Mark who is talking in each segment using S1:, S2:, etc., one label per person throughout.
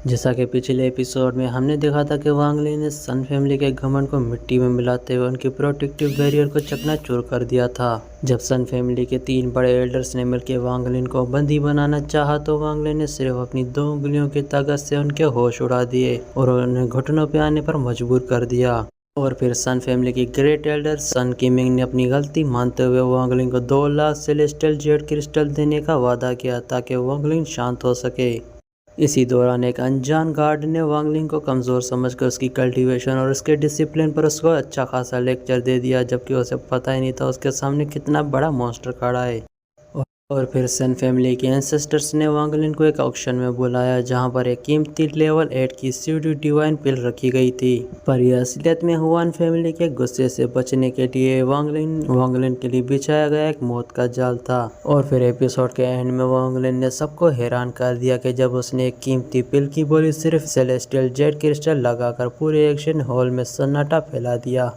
S1: जैसा कि पिछले एपिसोड में हमने देखा था कि वांग ली ने सन फैमिली के घमंड को मिट्टी में मिलाते हुए उनकी प्रोटेक्टिव बैरियर को चकनाचूर कर दिया था। जब सन फैमिली के 3 बड़े एल्डर्स ने मिलकर वांग लिन को बंदी बनाना चाहा तो वांग ली ने सिर्फ अपनी 2 उंगलियों की ताकत से उनके होश उड़ा दिए और उन्हें घुटनों पर आने पर मजबूर कर दिया। और फिर सन फैमिली की ग्रेट एल्डर सन किमिंग ने अपनी गलती मानते हुए वांग लिन को 2 लाख सेलेस्टियल जेड क्रिस्टल देने का वादा किया ताकि वांग लिन शांत हो सके। इसी दौरान एक अनजान गार्ड ने वांग लिन को कमज़ोर समझकर उसकी कल्टीवेशन और उसके डिसिप्लिन पर उसको अच्छा खासा लेक्चर दे दिया, जबकि उसे पता ही नहीं था उसके सामने कितना बड़ा मॉन्स्टर खड़ा है। और फिर सन फैमिली के एंसेस्टर्स ने वांग लिन को एक ऑक्शन में बुलाया जहां पर एक कीमती लेवल 8 की स्यूडो डिवाइन पिल रखी गई थी। पर यह असलियत में हुआन फैमिली के गुस्से से बचने के लिए वांग लिन के लिए बिछाया गया एक मौत का जाल था। और फिर एपिसोड के एंड में वांग लिन ने सबको हैरान कर दिया कि जब उसने एक कीमती पिल की बोली सिर्फ सेलेस्टियल जेड क्रिस्टल लगाकर पूरे एक्शन हॉल में सन्नाटा फैला दिया।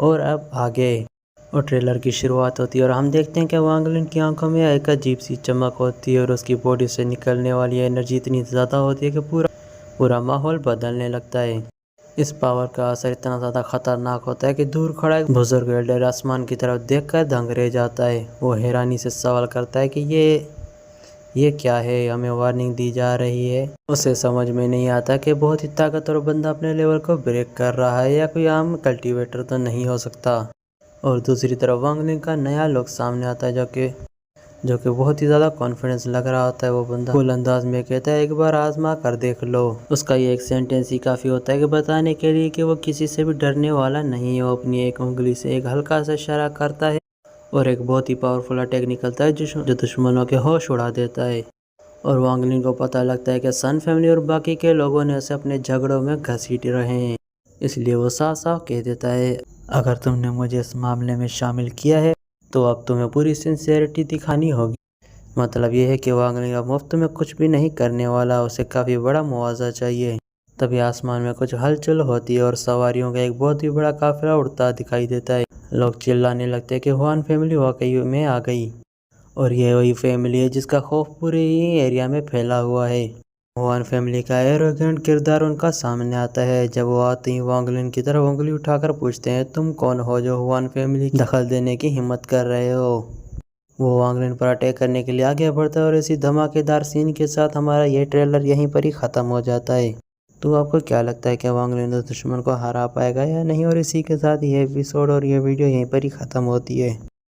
S1: और अब आगे और ट्रेलर की शुरुआत होती है और हम देखते हैं कि वांग लिन की आंखों में एक अजीब सी चमक होती है और उसकी बॉडी से निकलने वाली एनर्जी इतनी ज़्यादा होती है कि पूरा माहौल बदलने लगता है। इस पावर का असर इतना ज़्यादा खतरनाक होता है कि दूर खड़ा एक बुजुर्ग एल्डर आसमान की तरफ देखकर दंग रह जाता है। वो हैरानी से सवाल करता है कि ये क्या है, हमें वार्निंग दी जा रही है। उसे समझ में नहीं आता कि बहुत ही ताकतवर बंदा अपने लेवल को ब्रेक कर रहा है या कोई आम कल्टीवेटर तो नहीं हो सकता। और दूसरी तरफ वांग लिन का नया लुक सामने आता है जो कि बहुत ही ज़्यादा कॉन्फिडेंस लग रहा होता है। वो बंदा फुल अंदाज में कहता है एक बार आजमा कर देख लो। उसका ये एक सेंटेंस ही काफ़ी होता है कि बताने के लिए कि वो किसी से भी डरने वाला नहीं है। वो अपनी एक उंगली से एक हल्का सा इशारा करता है और एक बहुत ही पावरफुल अटैक निकलता है जो दुश्मनों के होश उड़ा देता है। और वांग लिन को पता लगता है कि सन फैमिली और बाकी के लोगों ने उसे अपने झगड़ों में घसीट रहे हैं, इसलिए वो साफ साफ कह देता है अगर तुमने मुझे इस मामले में शामिल किया है तो अब तुम्हें पूरी सिंसियरिटी दिखानी होगी। मतलब ये है कि वांग लिन अब मुफ्त में कुछ भी नहीं करने वाला, उसे काफ़ी बड़ा मुआवजा चाहिए। तभी आसमान में कुछ हलचल होती है और सवारियों का एक बहुत ही बड़ा काफिला उड़ता दिखाई देता है। लोग चिल्लाने लगते हैं कि हुआन फैमिली वाकई में आ गई और ये वही फैमिली है जिसका खौफ पूरे ही एरिया में फैला हुआ है। हुआन फैमिली का एरोगेंट किरदार उनका सामने आता है। जब वो आते ही वांग लिन की तरफ उंगली उठाकर पूछते हैं तुम कौन हो जो हुआन फैमिली की दखल देने की हिम्मत कर रहे हो। वो वांग लिन पर अटैक करने के लिए आगे बढ़ता है और इसी धमाकेदार सीन के साथ हमारा ये ट्रेलर यहीं पर ही ख़त्म हो जाता है। तो आपको क्या लगता है कि वांग लिन उस दुश्मन को हरा पाएगा या नहीं? और इसी के साथ ये एपिसोड और ये वीडियो यहीं पर ही ख़त्म होती है।